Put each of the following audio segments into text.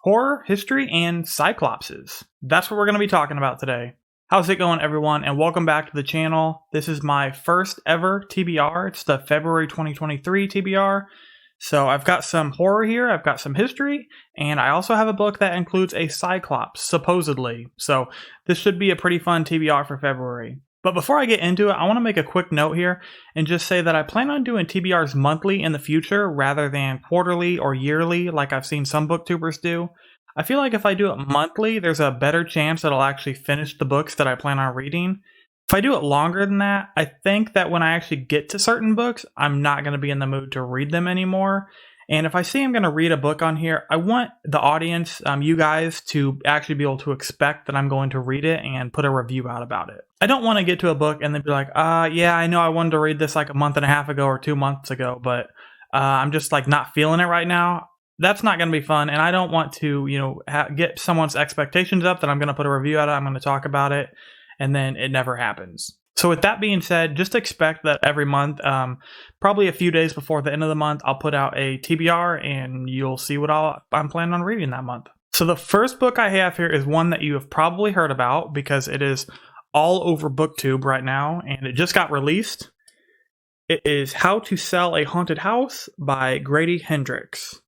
horror, history, and Cyclopses. That's what we're going to be talking about today. How's it going, everyone? And welcome back to the channel. This is my first ever TBR. It's the February 2023 TBR. So I've got some horror here, I've got some history, and I also have a book that includes a Cyclops, supposedly. So this should be a pretty fun TBR for February. But before I get into it, I want to make a quick note here and just say that I plan on doing TBRs monthly in the future rather than quarterly or yearly like I've seen some booktubers do. I feel like if I do it monthly, there's a better chance that I'll actually finish the books that I plan on reading. If I do it longer than that, I think that when I actually get to certain books, I'm not going to be in the mood to read them anymore. And if I say I'm going to read a book on here, I want the audience, you guys, to actually be able to expect that I'm going to read it and put a review out about it. I don't want to get to a book and then be like, yeah, I know I wanted to read this like a month and a half ago or 2 months ago, but I'm just like not feeling it right now. That's not going to be fun. And I don't want to, get someone's expectations up that I'm going to put a review out, I'm going to talk about it, and then it never happens. So with that being said, just expect that every month, probably a few days before the end of the month, I'll put out a TBR and you'll see what I'm planning on reading that month. So the first book I have here is one that you have probably heard about because it is all over BookTube right now and it just got released. It is How to Sell a Haunted House by Grady Hendrix.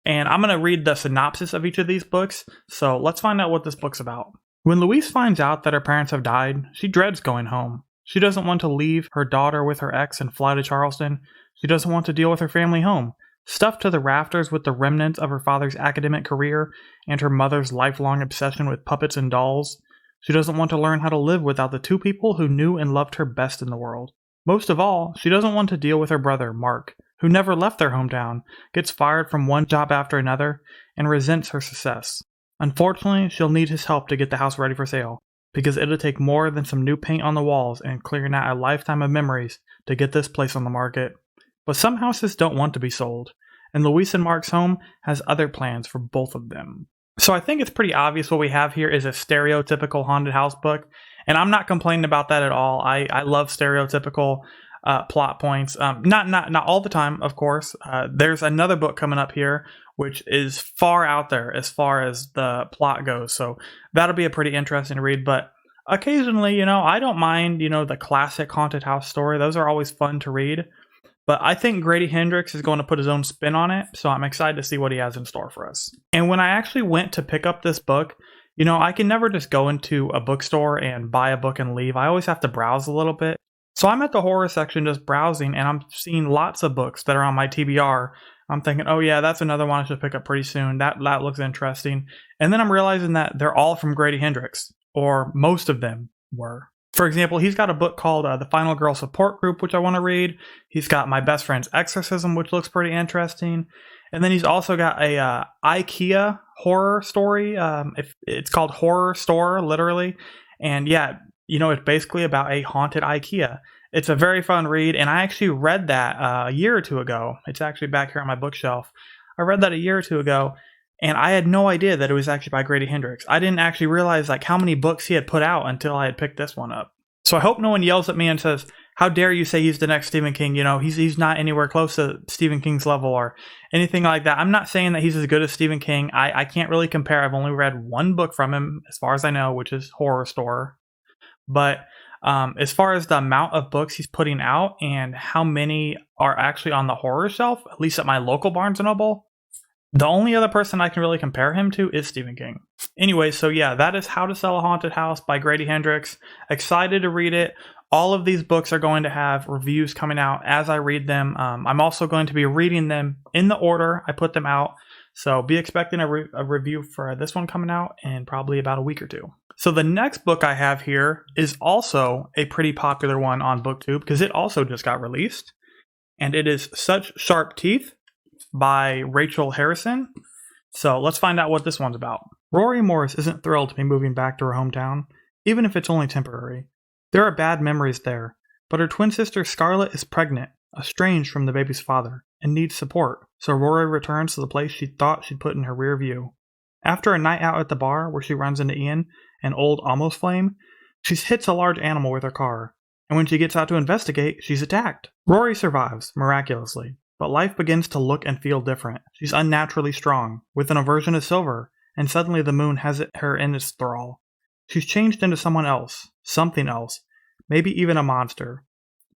And I'm going to read the synopsis of each of these books, so let's find out what this book's about. When Louise finds out that her parents have died, she dreads going home. She doesn't want to leave her daughter with her ex and fly to Charleston. She doesn't want to deal with her family home, stuffed to the rafters with the remnants of her father's academic career and her mother's lifelong obsession with puppets and dolls. She doesn't want to learn how to live without the two people who knew and loved her best in the world. Most of all, she doesn't want to deal with her brother, Mark, who never left their hometown, gets fired from one job after another, and resents her success. Unfortunately, she'll need his help to get the house ready for sale, because it'll take more than some new paint on the walls and clearing out a lifetime of memories to get this place on the market. But some houses don't want to be sold, and Louise and Mark's home has other plans for both of them. So I think it's pretty obvious what we have here is a stereotypical haunted house book, and I'm not complaining about that at all. I love stereotypical plot points. Not all the time, of course. There's another book coming up here which is far out there as far as the plot goes. So that'll be a pretty interesting read. But occasionally, I don't mind, the classic haunted house story. Those are always fun to read. But I think Grady Hendrix is going to put his own spin on it. So I'm excited to see what he has in store for us. And when I actually went to pick up this book, I can never just go into a bookstore and buy a book and leave. I always have to browse a little bit. So I'm at the horror section just browsing and I'm seeing lots of books that are on my TBR. I'm thinking, oh yeah, that's another one I should pick up pretty soon. That looks interesting. And then I'm realizing that they're all from Grady Hendrix, or most of them were. For example, he's got a book called The Final Girl Support Group, which I want to read. He's got My Best Friend's Exorcism, which looks pretty interesting. And then he's also got a IKEA horror story. It's called Horror Store, literally. And yeah, it's basically about a haunted IKEA. It's a very fun read, and I actually read that a year or two ago. It's actually back here on my bookshelf. I read that a year or two ago, and I had no idea that it was actually by Grady Hendrix. I didn't actually realize how many books he had put out until I had picked this one up. So I hope no one yells at me and says, how dare you say he's the next Stephen King? He's not anywhere close to Stephen King's level or anything like that. I'm not saying that he's as good as Stephen King. I can't really compare. I've only read one book from him, as far as I know, which is Horror Store. But as far as the amount of books he's putting out and how many are actually on the horror shelf, at least at my local Barnes & Noble, the only other person I can really compare him to is Stephen King. Anyway, so yeah, that is How to Sell a Haunted House by Grady Hendrix. Excited to read it. All of these books are going to have reviews coming out as I read them. I'm also going to be reading them in the order I put them out. So be expecting a review for this one coming out in probably about a week or two. So the next book I have here is also a pretty popular one on BookTube because it also just got released. And it is Such Sharp Teeth by Rachel Harrison. So let's find out what this one's about. Rory Morris isn't thrilled to be moving back to her hometown, even if it's only temporary. There are bad memories there, but her twin sister Scarlett is pregnant, estranged from the baby's father, and needs support, so Rory returns to the place she thought she'd put in her rear view. After a night out at the bar where she runs into Ian, an old almost flame, she hits a large animal with her car, and when she gets out to investigate, she's attacked. Rory survives, miraculously, but life begins to look and feel different. She's unnaturally strong, with an aversion to silver, and suddenly the moon has her in its thrall. She's changed into someone else, something else, maybe even a monster.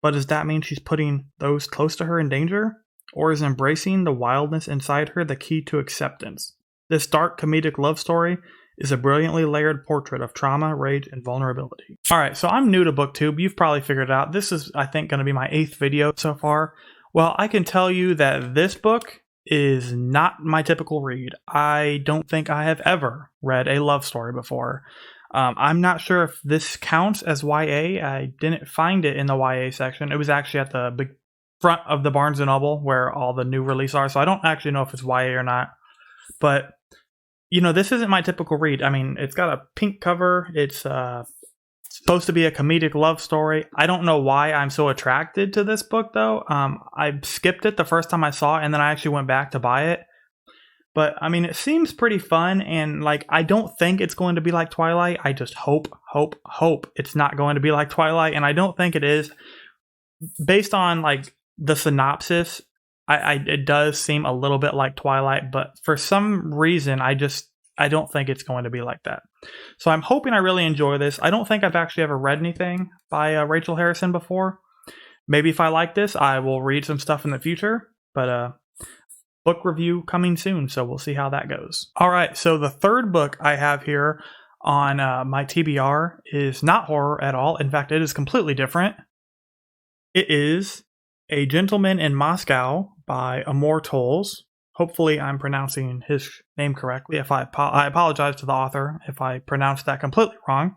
But does that mean she's putting those close to her in danger? Or is embracing the wildness inside her the key to acceptance? This dark comedic love story is a brilliantly layered portrait of trauma, rage, and vulnerability. Alright, so I'm new to BookTube. You've probably figured it out. This is, I think, going to be my 8th video so far. Well, I can tell you that this book is not my typical read. I don't think I have ever read a love story before. I'm not sure if this counts as YA. I didn't find it in the YA section. It was actually at the big front of the Barnes & Noble where all the new releases are, so I don't actually know if it's YA or not. But, you know, this isn't my typical read. I mean, it's got a pink cover. It's supposed to be a comedic love story. I don't know why I'm so attracted to this book, though. I skipped it the first time I saw it, and then I actually went back to buy it. But, I mean, it seems pretty fun, and, like, I don't think it's going to be like Twilight. I just hope it's not going to be like Twilight, and I don't think it is. Based on, like, the synopsis, it does seem a little bit like Twilight, but for some reason, I don't think it's going to be like that. So I'm hoping I really enjoy this. I don't think I've actually ever read anything by Rachel Harrison before. Maybe if I like this, I will read some stuff in the future, but book review coming soon, so we'll see how that goes. Alright, so the third book I have here on my TBR is not horror at all. In fact, it is completely different. It is A Gentleman in Moscow by Amor Towles. Hopefully I'm pronouncing his name correctly. If I apologize to the author if I pronounced that completely wrong.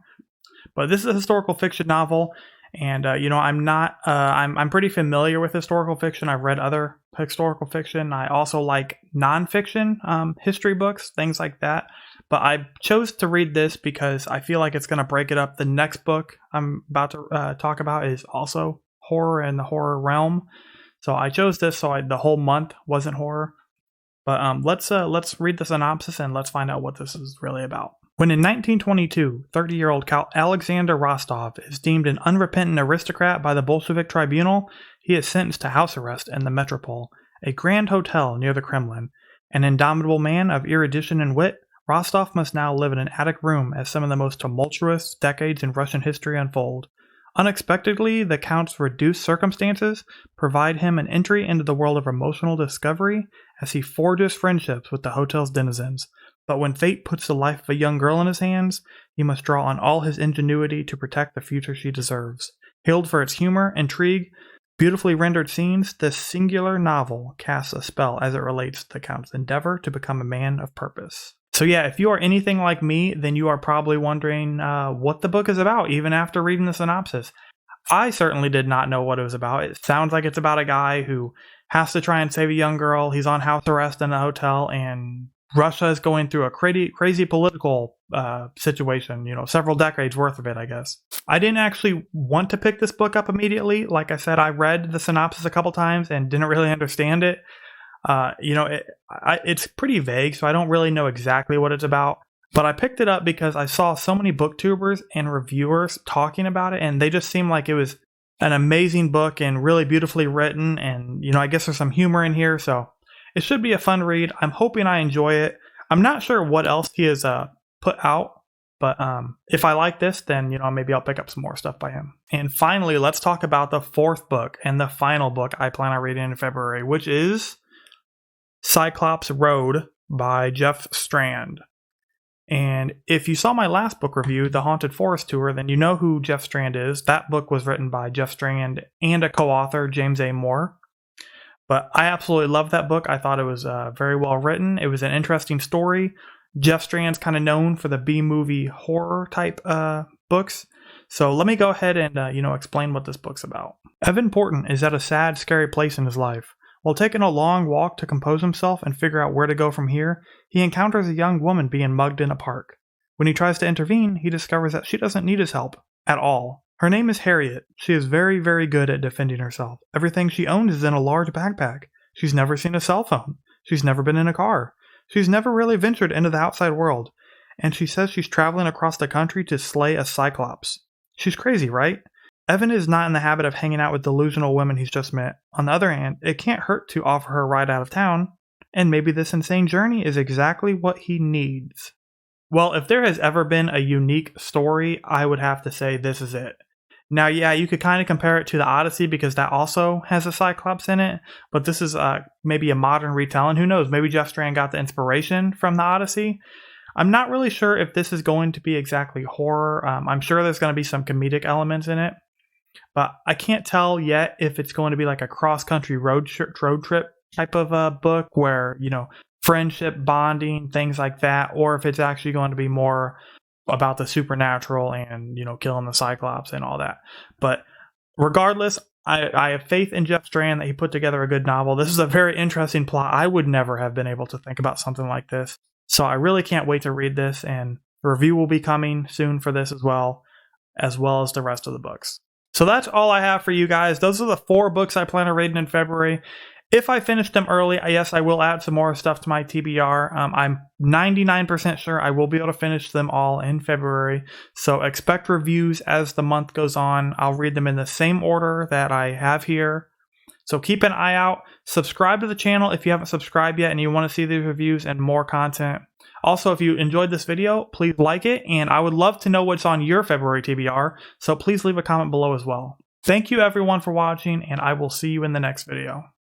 But this is a historical fiction novel, and you know, I'm pretty familiar with historical fiction. I've read other historical fiction. I also like nonfiction history books, things like that. But I chose to read this because I feel like it's going to break it up. The next book I'm about to talk about is also horror in the horror realm. So I chose this so the whole month wasn't horror. But let's read the synopsis and let's find out what this is really about. When in 1922, 30-year-old Alexander Rostov is deemed an unrepentant aristocrat by the Bolshevik tribunal, he is sentenced to house arrest in the Metropole, a grand hotel near the Kremlin. An indomitable man of erudition and wit, Rostov must now live in an attic room as some of the most tumultuous decades in Russian history unfold. Unexpectedly, the Count's reduced circumstances provide him an entry into the world of emotional discovery as he forges friendships with the hotel's denizens. But when fate puts the life of a young girl in his hands, he must draw on all his ingenuity to protect the future she deserves. Hailed for its humor, intrigue, beautifully rendered scenes, this singular novel casts a spell as it relates to the Count's endeavor to become a man of purpose. So yeah, if you are anything like me, then you are probably wondering what the book is about, even after reading the synopsis. I certainly did not know what it was about. It sounds like it's about a guy who has to try and save a young girl. He's on house arrest in a hotel, and Russia is going through a crazy political situation, you know, several decades worth of it, I guess. I didn't actually want to pick this book up immediately. Like I said, I read the synopsis a couple times and didn't really understand it. You know, it's pretty vague, so I don't really know exactly what it's about. But I picked it up because I saw so many booktubers and reviewers talking about it, and they just seemed like it was an amazing book and really beautifully written. And, you know, I guess there's some humor in here, so it should be a fun read. I'm hoping I enjoy it. I'm not sure what else he has put out, but if I like this, then, you know, maybe I'll pick up some more stuff by him. And finally, let's talk about the fourth book and the final book I plan on reading in February, which is Cyclopes Road by Jeff Strand. And if you saw my last book review, The Haunted Forest Tour, then you know who Jeff Strand is. That book was written by Jeff Strand and a co-author, James A. Moore. But I absolutely loved that book. I thought it was very well written. It was an interesting story. Jeff Strand's kind of known for the B-movie horror type books. So let me go ahead and explain what this book's about. Evan Porton is at a sad, scary place in his life. While taking a long walk to compose himself and figure out where to go from here, he encounters a young woman being mugged in a park. When he tries to intervene, he discovers that she doesn't need his help at all. Her name is Harriet. She is very, very good at defending herself. Everything she owns is in a large backpack. She's never seen a cell phone. She's never been in a car. She's never really ventured into the outside world. And she says she's traveling across the country to slay a Cyclops. She's crazy, right? Evan is not in the habit of hanging out with delusional women he's just met. On the other hand, it can't hurt to offer her a ride out of town, and maybe this insane journey is exactly what he needs. Well, if there has ever been a unique story, I would have to say this is it. Now, yeah, you could kind of compare it to the Odyssey because that also has a Cyclops in it, but this is maybe a modern retelling. Who knows? Maybe Jeff Strand got the inspiration from the Odyssey. I'm not really sure if this is going to be exactly horror. I'm sure there's going to be some comedic elements in it, but I can't tell yet if it's going to be like a cross-country road trip type of a book where, friendship, bonding, things like that, or if it's actually going to be more about the supernatural and, killing the Cyclops and all that. But regardless, I have faith in Jeff Strand that he put together a good novel. This is a very interesting plot. I would never have been able to think about something like this. So I really can't wait to read this, and a review will be coming soon for this as well as the rest of the books. So that's all I have for you guys. Those are the 4 books I plan on reading in February. If I finish them early, yes, I will add some more stuff to my TBR. I'm 99% sure I will be able to finish them all in February. So expect reviews as the month goes on. I'll read them in the same order that I have here. So keep an eye out. Subscribe to the channel if you haven't subscribed yet and you want to see these reviews and more content. Also, if you enjoyed this video, please like it, and I would love to know what's on your February TBR, so please leave a comment below as well. Thank you everyone for watching, and I will see you in the next video.